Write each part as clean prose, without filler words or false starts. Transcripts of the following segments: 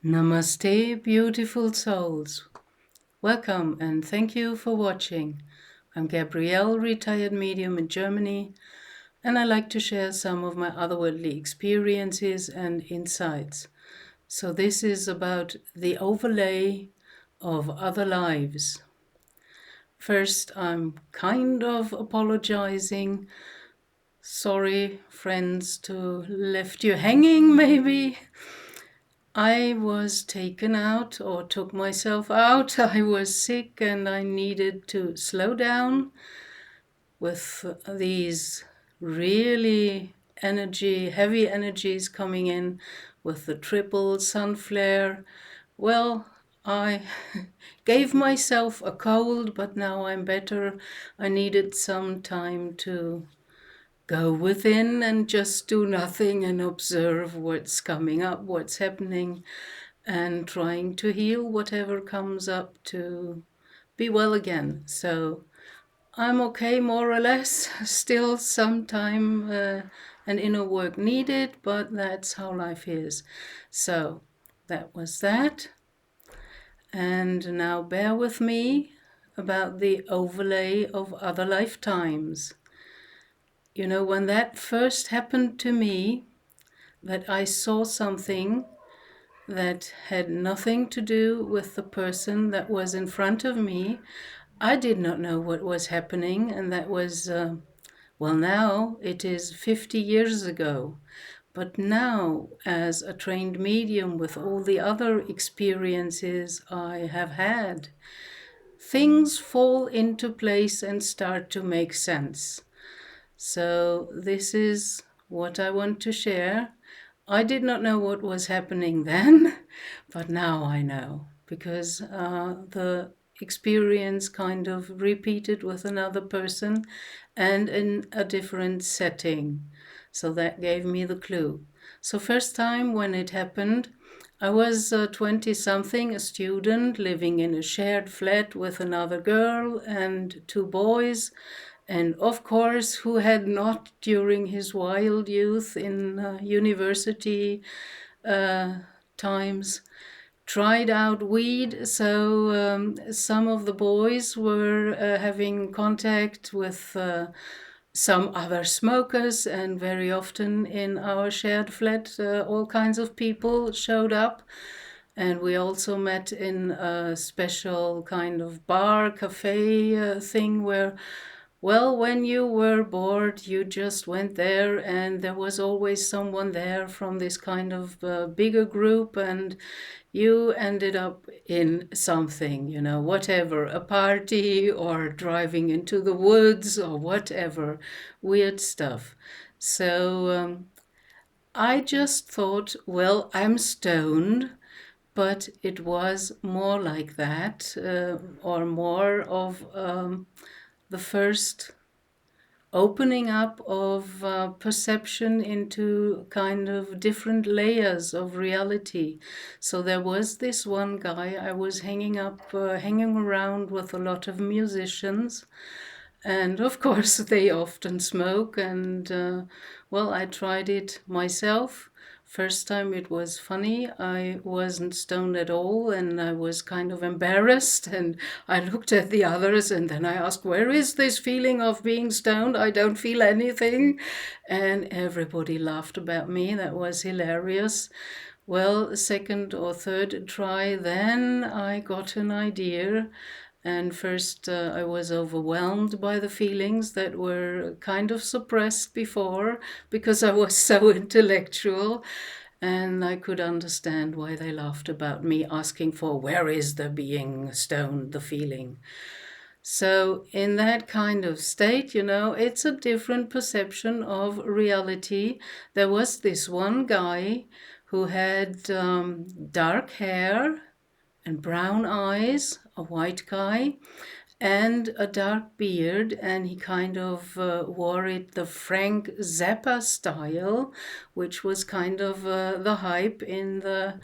Namaste, beautiful souls. Welcome and thank you for watching. I'm Gabrielle, retired medium in Germany, and I like to share some of my otherworldly experiences and insights. So this is about the overlay of other lives. First, I'm kind of apologizing. Sorry, friends, to left you hanging maybe. I was taken out or took myself out. I was sick and I needed to slow down with these really heavy energies coming in with the triple sun flare. Well, I gave myself a cold, but now I'm better. I needed some time to go within and just do nothing and observe what's coming up, what's happening, and trying to heal whatever comes up to be well again. So I'm okay, more or less. Still some time and inner work needed, but that's how life is. So that was that. And now bear with me about the overlay of other lifetimes. You know, when that first happened to me, that I saw something that had nothing to do with the person that was in front of me, I did not know what was happening, and that was, now it is 50 years ago. But now, as a trained medium with all the other experiences I have had, things fall into place and start to make sense. So this is what I want to share. I did not know what was happening then, but now I know, because the experience kind of repeated with another person and in a different setting. So that gave me the clue. So first time when it happened, I was 20-something, a student living in a shared flat with another girl and two boys. And of course, who had not during his wild youth in university times tried out weed? So some of the boys were having contact with some other smokers, and very often in our shared flat, all kinds of people showed up. And we also met in a special kind of bar, cafe thing where, well, when you were bored, you just went there, and there was always someone there from this kind of bigger group, and you ended up in something, you know, whatever, a party or driving into the woods or whatever, weird stuff. So I just thought, well, I'm stoned, but it was more like that, or more of the first opening up of perception into kind of different layers of reality. So there was this one guy, I was hanging around with a lot of musicians, and of course they often smoke, and well, I tried it myself. First time it was funny. I wasn't stoned at all, and I was kind of embarrassed, and I looked at the others, and then I asked, where is this feeling of being stoned? I don't feel anything. And everybody laughed about me. That was hilarious. Well, second or third try, then I got an idea. And first, I was overwhelmed by the feelings that were kind of suppressed before, because I was so intellectual. And I could understand why they laughed about me, asking for, where is the being stoned, the feeling? So in that kind of state, you know, it's a different perception of reality. There was this one guy who had dark hair and brown eyes, a white guy, and a dark beard, and he kind of wore it the Frank Zappa style, which was kind of the hype in the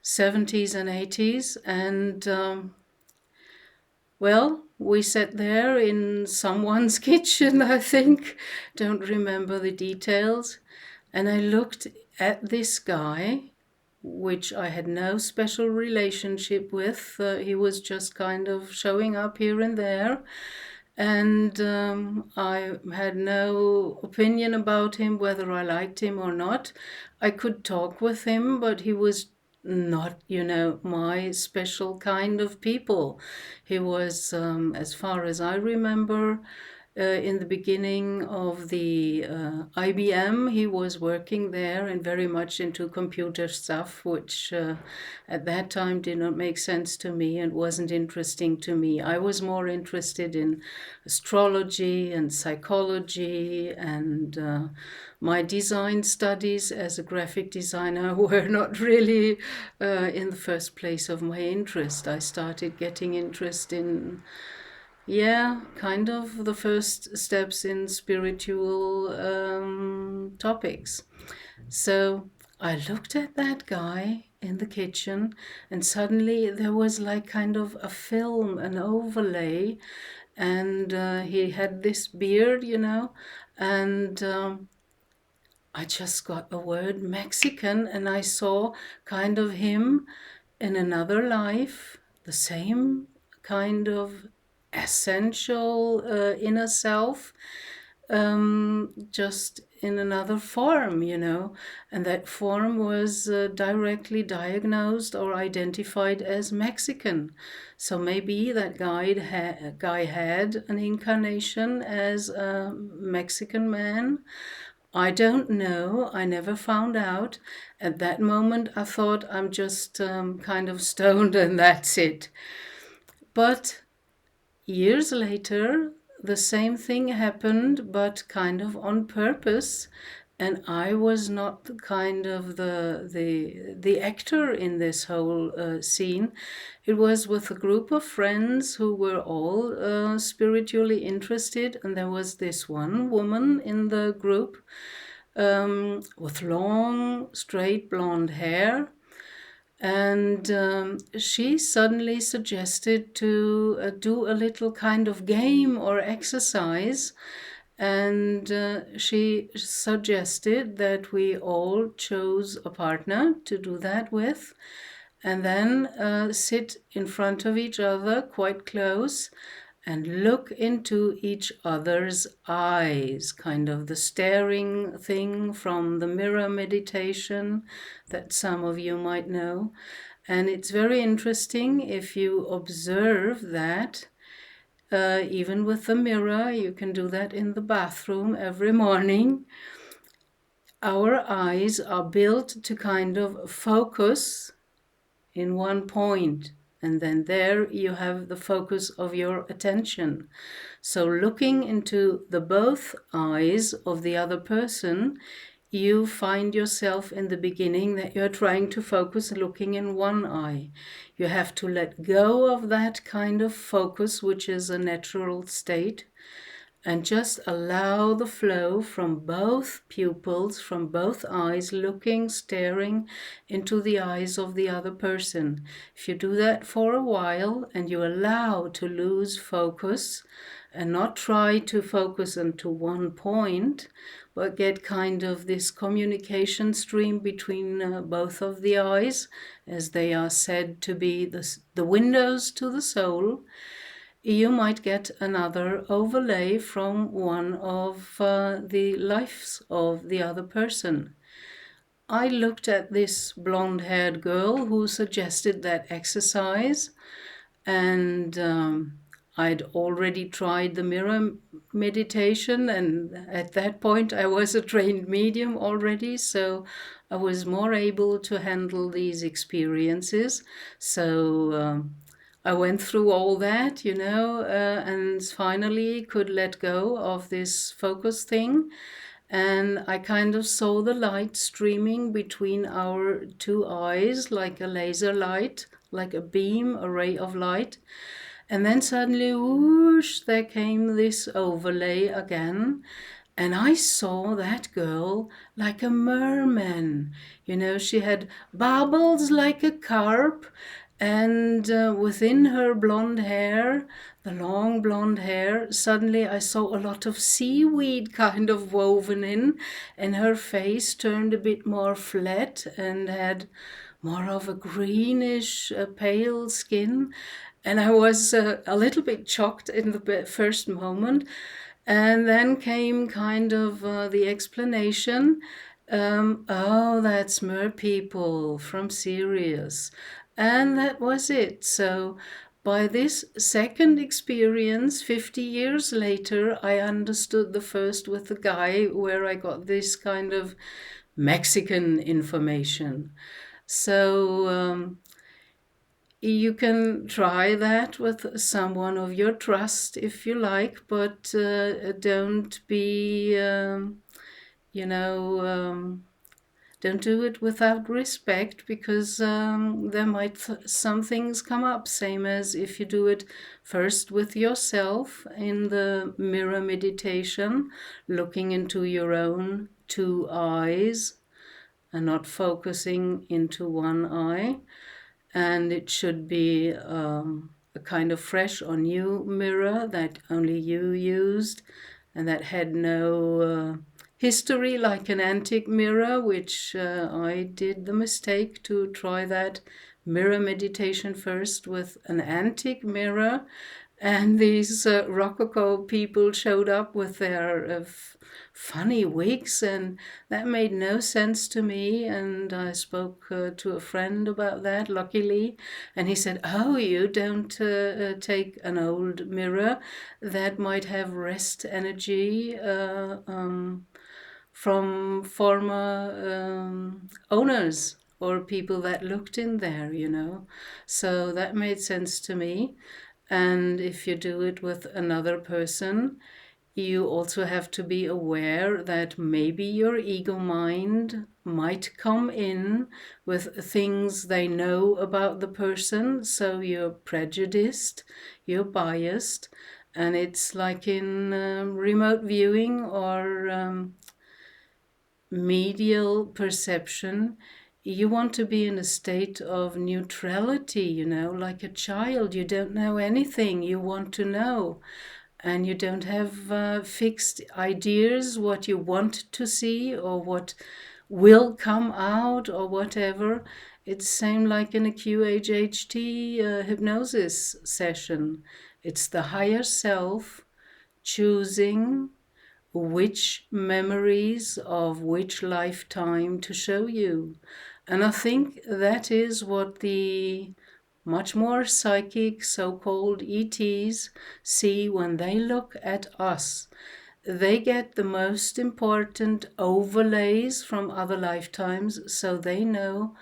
70s and 80s. And well, we sat there in someone's kitchen, I think, don't remember the details, and I looked at this guy which I had no special relationship with. He was just kind of showing up here and there. And I had no opinion about him, whether I liked him or not. I could talk with him, but he was not, my special kind of people. He was, as far as I remember, in the beginning of the IBM, he was working there and very much into computer stuff, which at that time did not make sense to me and wasn't interesting to me. I was more interested in astrology and psychology, and my design studies as a graphic designer were not really in the first place of my interest. I started getting interest in kind of the first steps in spiritual topics. So I looked at that guy in the kitchen, and suddenly there was like kind of a film, an overlay, and he had this beard, and I just got the word Mexican, and I saw kind of him in another life, the same kind of essential inner self, just in another form, and that form was directly diagnosed or identified as Mexican. So maybe that guy had an incarnation as a Mexican man. I don't know. I never found out. At that moment, I thought I'm just kind of stoned and that's it. But years later, the same thing happened, but kind of on purpose. And I was not kind of the actor in this whole scene. It was with a group of friends who were all spiritually interested, and there was this one woman in the group with long, straight blonde hair. And she suddenly suggested to do a little kind of game or exercise. And she suggested that we all chose a partner to do that with, and then sit in front of each other quite close and look into each other's eyes, kind of the staring thing from the mirror meditation that some of you might know. And it's very interesting if you observe that. Even with the mirror, you can do that in the bathroom every morning. Our eyes are built to kind of focus in one point, and then there you have the focus of your attention. So looking into the both eyes of the other person, you find yourself in the beginning that you're trying to focus looking in one eye. You have to let go of that kind of focus, which is a natural state, and just allow the flow from both pupils, from both eyes, looking, staring into the eyes of the other person. If you do that for a while and you allow to lose focus and not try to focus into one point, but get kind of this communication stream between both of the eyes, as they are said to be the windows to the soul, you might get another overlay from one of the lives of the other person. I looked at this blonde-haired girl who suggested that exercise, and I'd already tried the mirror meditation, and at that point I was a trained medium already, so I was more able to handle these experiences. So I went through all that, and finally could let go of this focus thing. And I kind of saw the light streaming between our two eyes, like a laser light, like a beam, a ray of light. And then suddenly, whoosh, there came this overlay again. And I saw that girl like a merman. She had bubbles like a carp, And within her blonde hair, the long blonde hair, suddenly I saw a lot of seaweed kind of woven in, and her face turned a bit more flat and had more of a greenish, pale skin. And I was a little bit shocked in the first moment. And then came kind of the explanation. Oh, that's mer people from Sirius. And that was it. So by this second experience, 50 years later, I understood the first with the guy where I got this kind of Mexican information. So you can try that with someone of your trust if you like, but don't be, you know, don't do it without respect, because there might some things come up, same as if you do it first with yourself in the mirror meditation, looking into your own two eyes and not focusing into one eye. And it should be a kind of fresh or new mirror that only you used and that had no history, like an antique mirror, which I did the mistake to try that mirror meditation first with an antique mirror. And these Rococo people showed up with their funny wigs, and that made no sense to me. And I spoke to a friend about that, luckily, and he said, "Oh, you don't take an old mirror that might have rest energy from former owners or people that looked in there, you know." So that made sense to me. And if you do it with another person, you also have to be aware that maybe your ego mind might come in with things they know about the person. So you're prejudiced, you're biased, and it's like in remote viewing or medial perception. You want to be in a state of neutrality, you know, like a child. You don't know anything, you want to know. And you don't have fixed ideas what you want to see or what will come out or whatever. It's same like in a QHHT hypnosis session. It's the higher self choosing which memories of which lifetime to show you. And I think that is what the much more psychic so-called ETs see when they look at us. They get the most important overlays from other lifetimes, so they know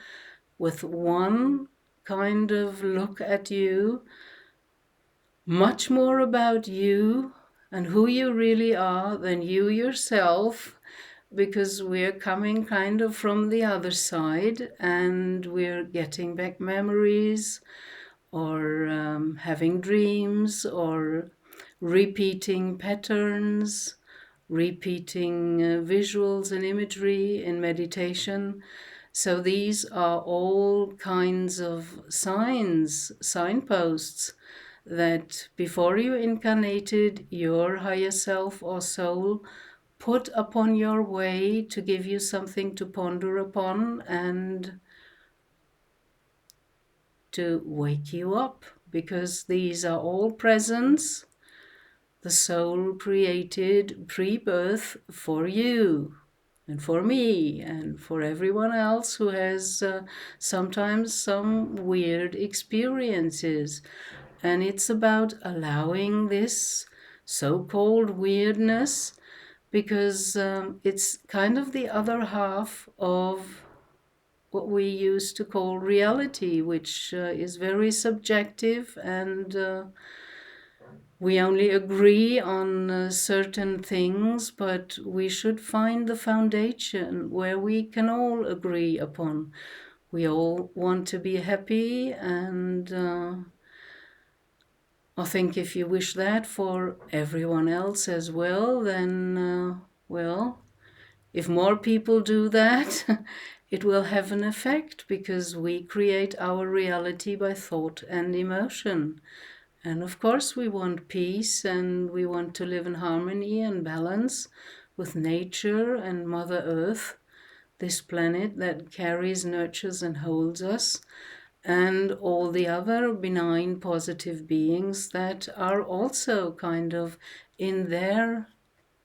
with one kind of look at you much more about you and who you really are than you yourself, because we're coming kind of from the other side and we're getting back memories or having dreams or repeating patterns, repeating visuals and imagery in meditation. So these are all kinds of signs, signposts, that before you incarnated, your higher self or soul put upon your way to give you something to ponder upon and to wake you up, because these are all presents the soul created pre-birth for you and for me and for everyone else who has sometimes some weird experiences. And it's about allowing this so-called weirdness, because it's kind of the other half of what we used to call reality, which is very subjective, and we only agree on certain things, but we should find the foundation where we can all agree upon. We all want to be happy, and I think if you wish that for everyone else as well, then, well, if more people do that, it will have an effect because we create our reality by thought and emotion. And of course, we want peace and we want to live in harmony and balance with nature and Mother Earth, this planet that carries, nurtures, and holds us, and all the other benign, positive beings that are also kind of in their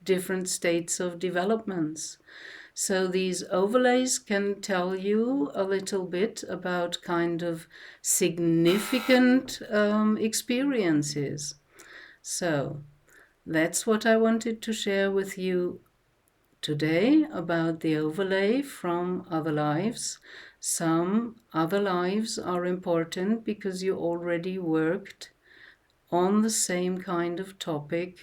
different states of developments. So these overlays can tell you a little bit about kind of significant experiences. So that's what I wanted to share with you today about the overlay from other lives. Some other lives are important because you already worked on the same kind of topic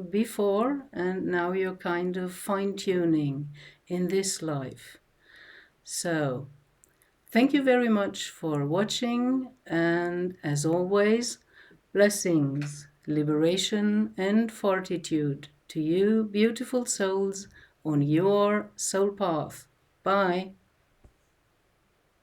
before, and now you're kind of fine-tuning in this life. So, thank you very much for watching, and as always, blessings, liberation, and fortitude to you, beautiful souls, on your soul path. Bye.